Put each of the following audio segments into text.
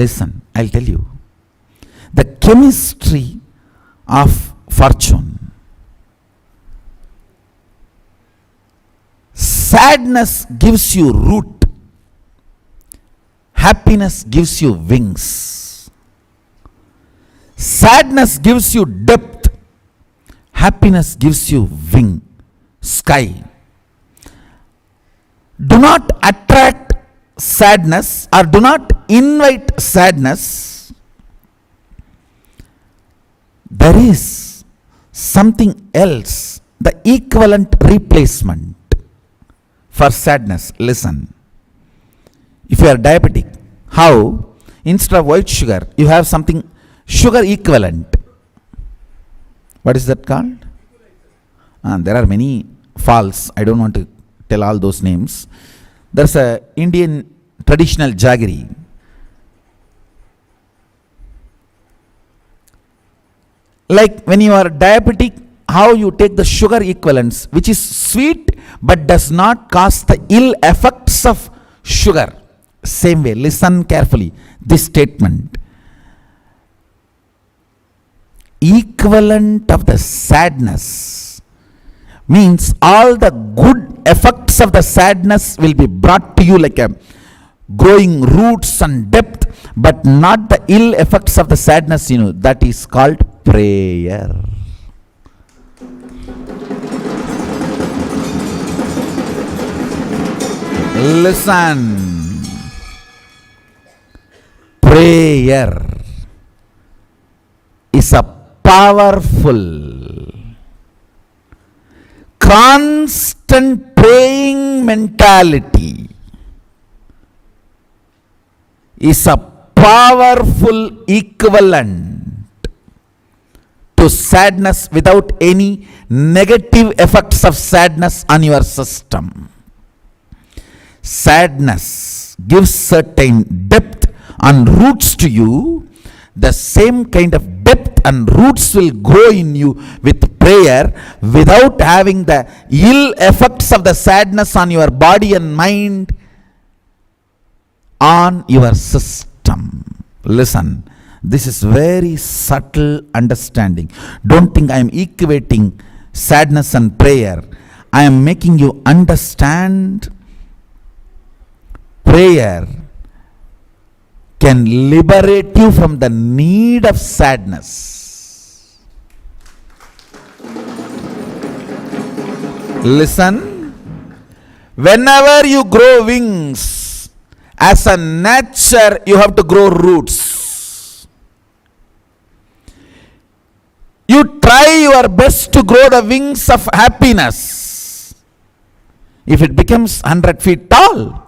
Listen, I'll tell you. The chemistry of fortune. Sadness gives you root. Happiness gives you wings. Sadness gives you depth. Happiness gives you wing, sky. Do not attract sadness or do not invite sadness. There is something else, the equivalent replacement for sadness. Listen. If you are diabetic, how instead of white sugar, you have something sugar equivalent. What is that called? There are many false. I don't want to tell all those names. There's a Indian traditional jaggery. Like when you are diabetic, how you take the sugar equivalents, which is sweet but does not cause the ill effects of sugar. Same way, listen carefully, this statement. Equivalent of the sadness means all the good effects of the sadness will be brought to you like a growing roots and depth, but not the ill effects of the sadness, that is called prayer. Listen. Prayer is a powerful, constant praying mentality is a powerful equivalent to sadness without any negative effects of sadness on your system. Sadness gives certain depth and roots to you. The same kind of depth and roots will grow in you with prayer without having the ill effects of the sadness on your body and mind, on your system. Listen, this is very subtle understanding. Don't think I am equating sadness and prayer. I am making you understand prayer can liberate you from the need of sadness. Listen, whenever you grow wings, as a nature, you have to grow roots. You try your best to grow the wings of happiness. If it becomes 100 feet tall,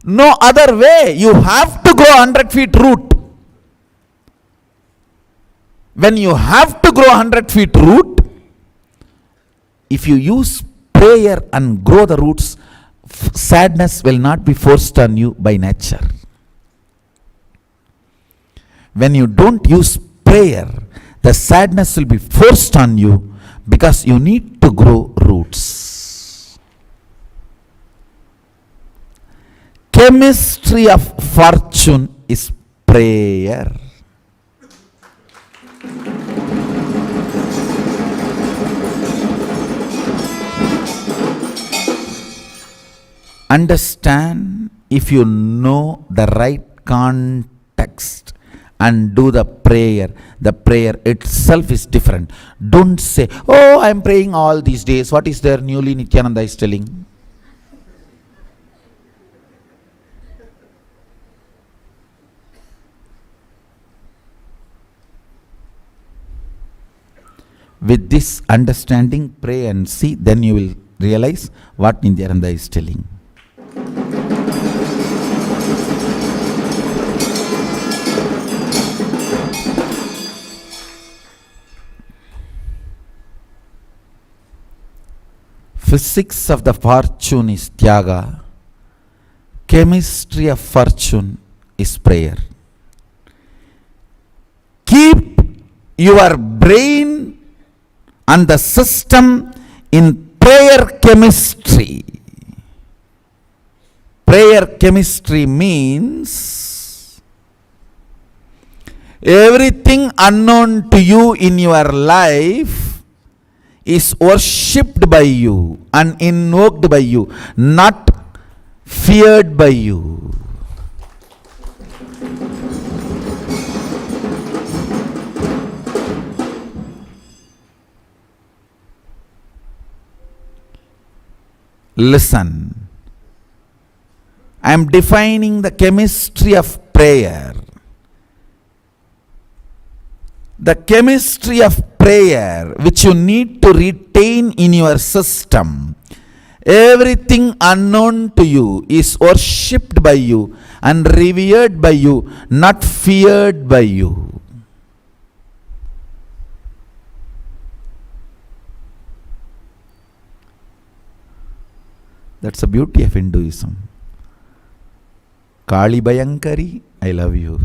no other way, you have to grow 100 feet root. When you have to grow 100 feet root, if you use prayer and grow the roots, sadness will not be forced on you by nature. When you don't use prayer, the sadness will be forced on you because you need to grow roots. Chemistry of fortune is prayer. Understand, if you know the right context and do the prayer itself is different. Don't say, oh, I am praying all these days. What is there newly Nityananda is telling? With this understanding, pray and see, then you will realize what Nityananda is telling. Physics of the fortune is Tyaga. Chemistry of fortune is prayer. Keep your brain and the system in prayer chemistry. Prayer chemistry means Everything unknown to you in your life is worshipped by you and invoked by you, not feared by you. Listen, I am defining the chemistry of prayer. The chemistry of prayer which you need to retain in your system. Everything unknown to you is worshipped by you and revered by you, not feared by you. That's the beauty of Hinduism. Kali Bayankari, I love you.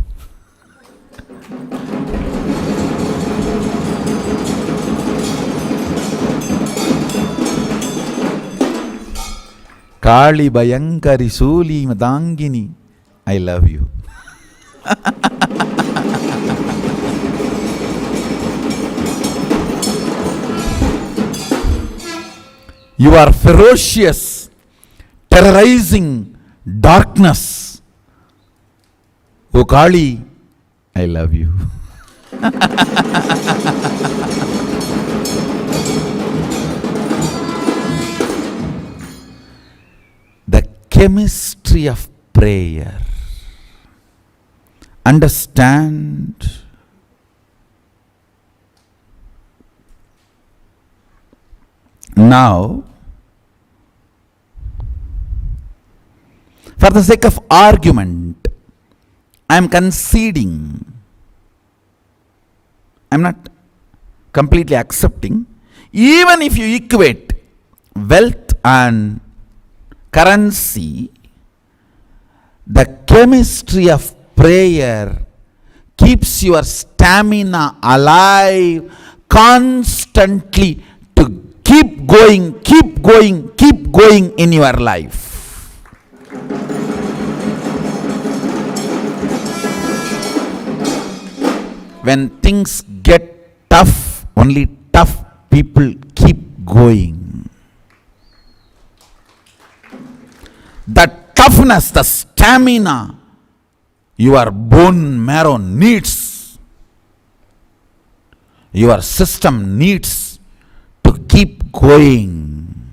Kali Bayankari Suli Madangini, I love you. You are ferocious, terrorizing darkness. O Kali, I love you. The chemistry of prayer. Understand. Now, for the sake of argument, I am conceding. I am not completely accepting. Even if you equate wealth and currency, the chemistry of prayer keeps your stamina alive constantly to keep going in your life. When things get tough, only tough people keep going. The toughness, the stamina your bone marrow needs, your system needs to keep going,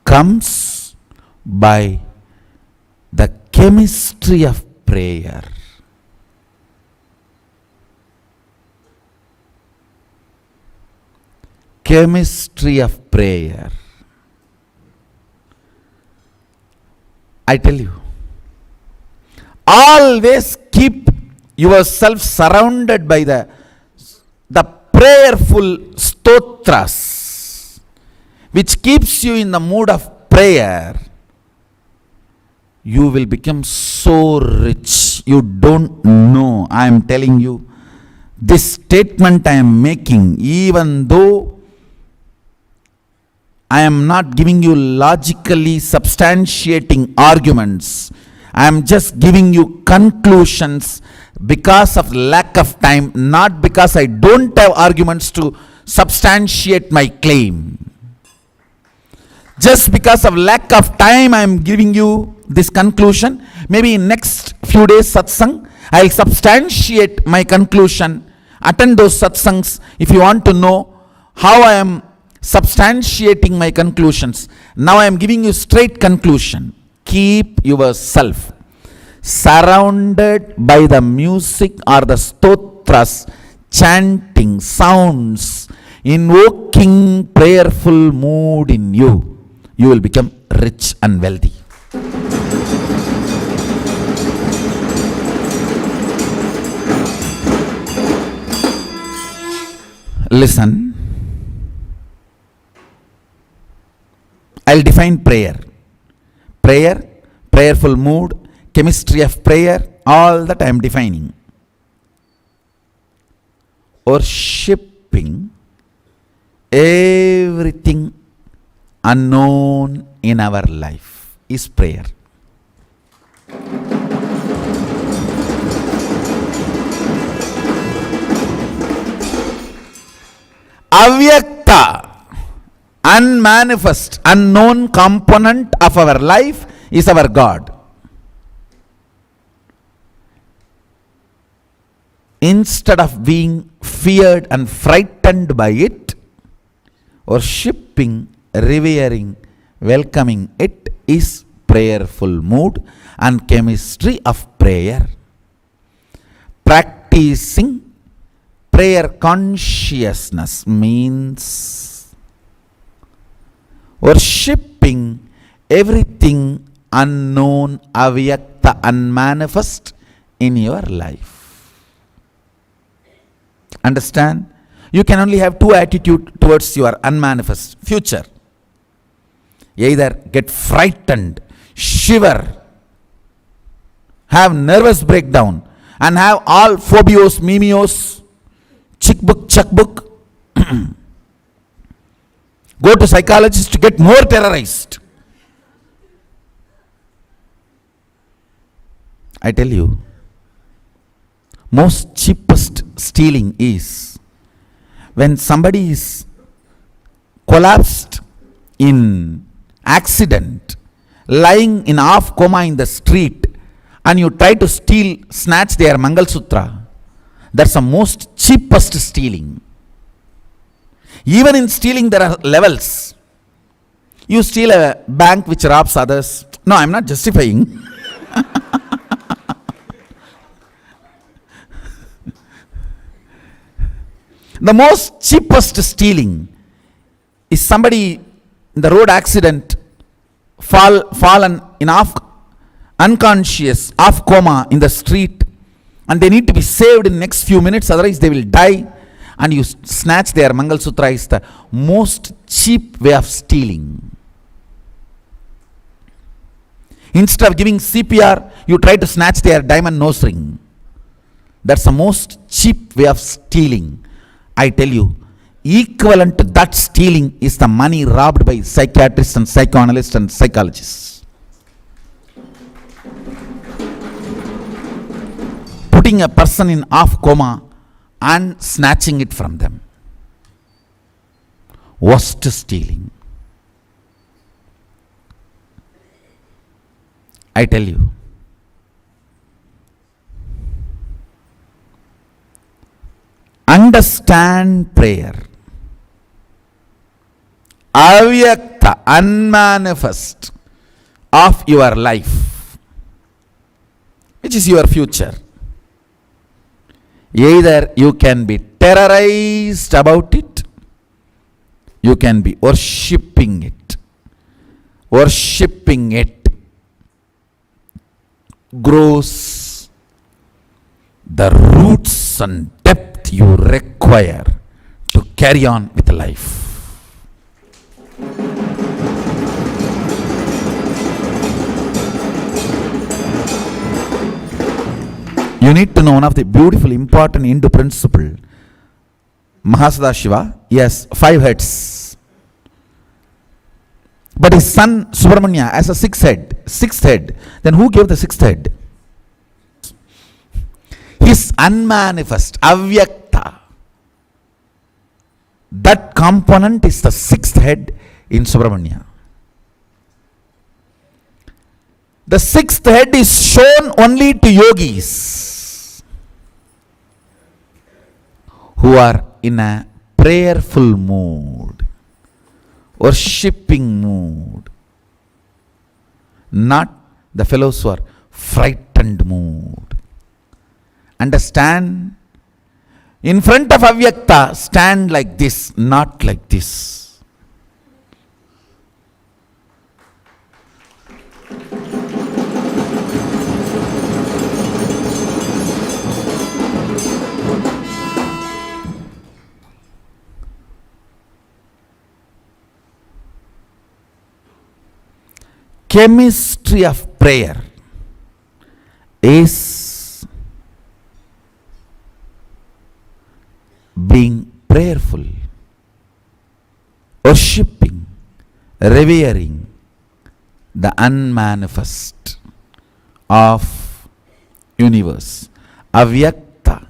comes by the chemistry of prayer. Chemistry of prayer. I tell you, always keep yourself surrounded by the prayerful stotras, which keeps you in the mood of prayer. You will become so rich. You don't know. I am telling you, this statement I am making, even though I am not giving you logically substantiating arguments. I am just giving you conclusions because of lack of time, not because I don't have arguments to substantiate my claim. Just because of lack of time, I am giving you this conclusion. Maybe in next few days satsang, I will substantiate my conclusion. Attend those satsangs if you want to know how I am substantiating my conclusions. Now I am giving you straight conclusion. Keep yourself surrounded by the music or the stotras, chanting, sounds, invoking prayerful mood in you. You will become rich and wealthy. Listen. I'll define prayer. Prayer, prayerful mood, chemistry of prayer, all that I am defining. Worshipping everything unknown in our life is prayer. avyakta, unmanifest, unknown component of our life is our God. Instead of being feared and frightened by it, worshipping, revering, welcoming it is prayerful mood and chemistry of prayer. Practicing prayer consciousness means worshipping everything unknown, avyakta, unmanifest in your life. Understand? You can only have two attitudes towards your unmanifest future. Either get frightened, shiver, have nervous breakdown, and have all phobios, mimios, checkbook, go to psychologist to get more terrorized. I tell you, most cheapest stealing is when somebody is collapsed in accident, lying in half coma in the street, and you try to snatch their Mangal Sutra. That's the most cheapest stealing. Even in stealing there are levels. You steal a bank which robs others. No, I'm not justifying. The most cheapest stealing is somebody in the road accident, fallen in half unconscious, half coma in the street, and they need to be saved in next few minutes, otherwise they will die, and you snatch their Mangal Sutra. Is the most cheap way of stealing. Instead of giving CPR, you try to snatch their diamond nose ring. That's the most cheap way of stealing. I tell you, equivalent to that stealing is the money robbed by psychiatrists and psychoanalysts and psychologists. Putting a person in half coma and snatching it from them. Worst stealing. I tell you. Understand prayer. Avyakta, unmanifest of your life, which is your future. Either you can be terrorized about it, you can be worshipping it. Worshipping it grows the roots and depth you require to carry on with life. You need to know one of the beautiful, important Hindu principle. Mahasada he has 5 heads. But his son Subramanya has a 6th head. Then who gave the 6th head? His unmanifest, avyakta. That component is the 6th head in Subramanya. The 6th head is shown only to yogis who are in a prayerful mood, worshipping mood, not the fellows who are frightened mood. Understand? In front of avyakta, stand like this, not like this. Chemistry of prayer is being prayerful, worshipping, revering the unmanifest of universe, avyakta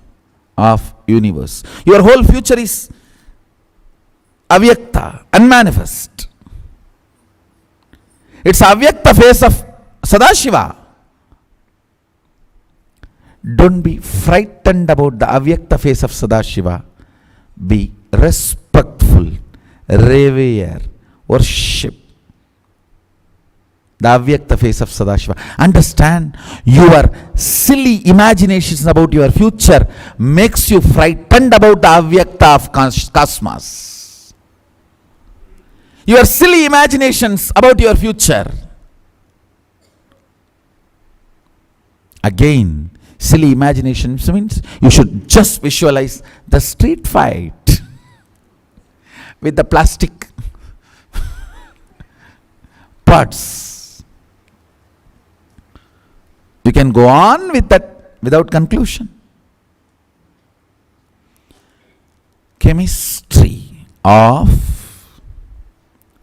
of universe. Your whole future is Avyakta, unmanifest. It's Avyakta face of Sadashiva. Don't be frightened about the Avyakta face of Sadashiva. Be respectful, revere, worship the Avyakta face of Sadashiva. Understand, your silly imaginations about your future makes you frightened about the Avyakta of cosmos. Your silly imaginations about your future. Again, silly imaginations means you should just visualize the street fight with the plastic parts. You can go on with that without conclusion. Chemistry of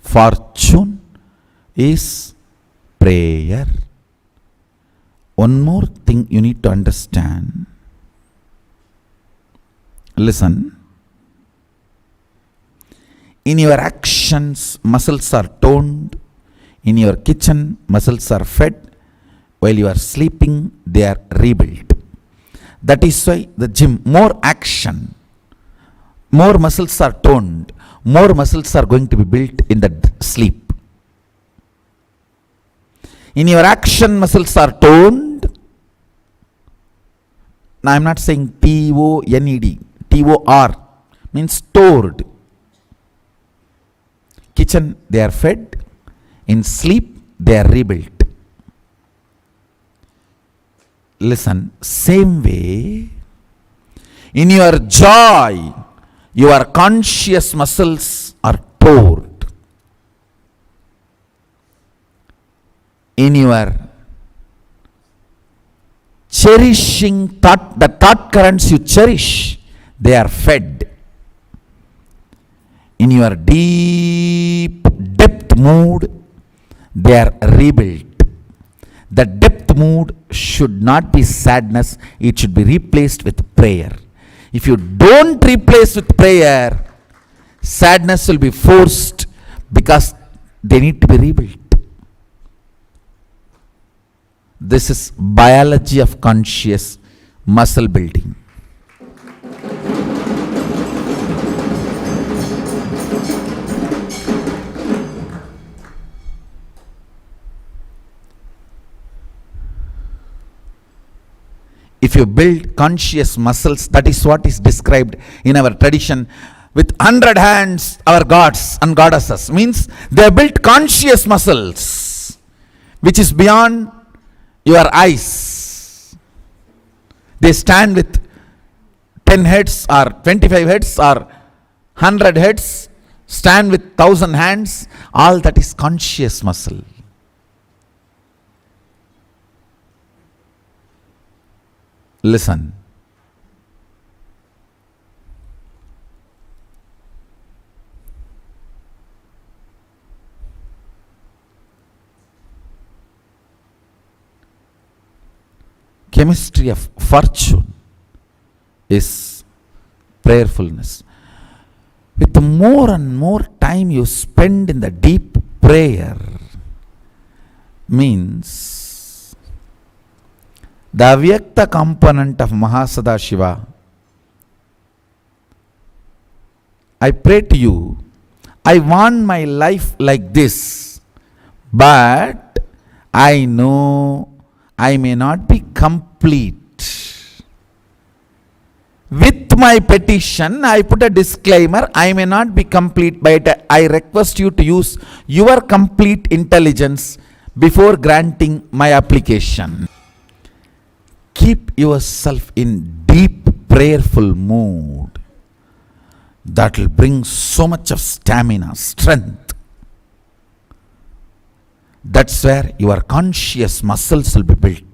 fortune is prayer. One more thing you need to understand. Listen. In your actions, muscles are toned. In your kitchen, muscles are fed. While you are sleeping, they are rebuilt. That is why the gym, more action, more muscles are toned, more muscles are going to be built in the sleep. In your action, muscles are toned. Now I am not saying T-O-N-E-D. T-O-R means stored. Kitchen, they are fed. In sleep, they are rebuilt. Listen, same way, in your joy, your conscious muscles are stored. In your cherishing thought, the thought currents you cherish, they are fed. In your deep depth mood, they are rebuilt. The depth mood should not be sadness, it should be replaced with prayer. If you don't replace with prayer, sadness will be forced because they need to be rebuilt. This is biology of conscious muscle building. If you build conscious muscles, that is what is described in our tradition with 100 hands, our gods and goddesses. Means they built conscious muscles, which is beyond your eyes. They stand with 10 heads or 25 heads or 100 heads, stand with 1,000 hands. All that is conscious muscle. Listen. Chemistry of fortune is prayerfulness. With more and more time you spend in the deep prayer, means the Avyakta component of Mahasadashiva. I pray to you, I want my life like this, but I know I may not be complete. With my petition, I put a disclaimer, I may not be complete, but I request you to use your complete intelligence before granting my application. Keep yourself in deep prayerful mood. That will bring so much of stamina, strength. That's where your conscious muscles will be built.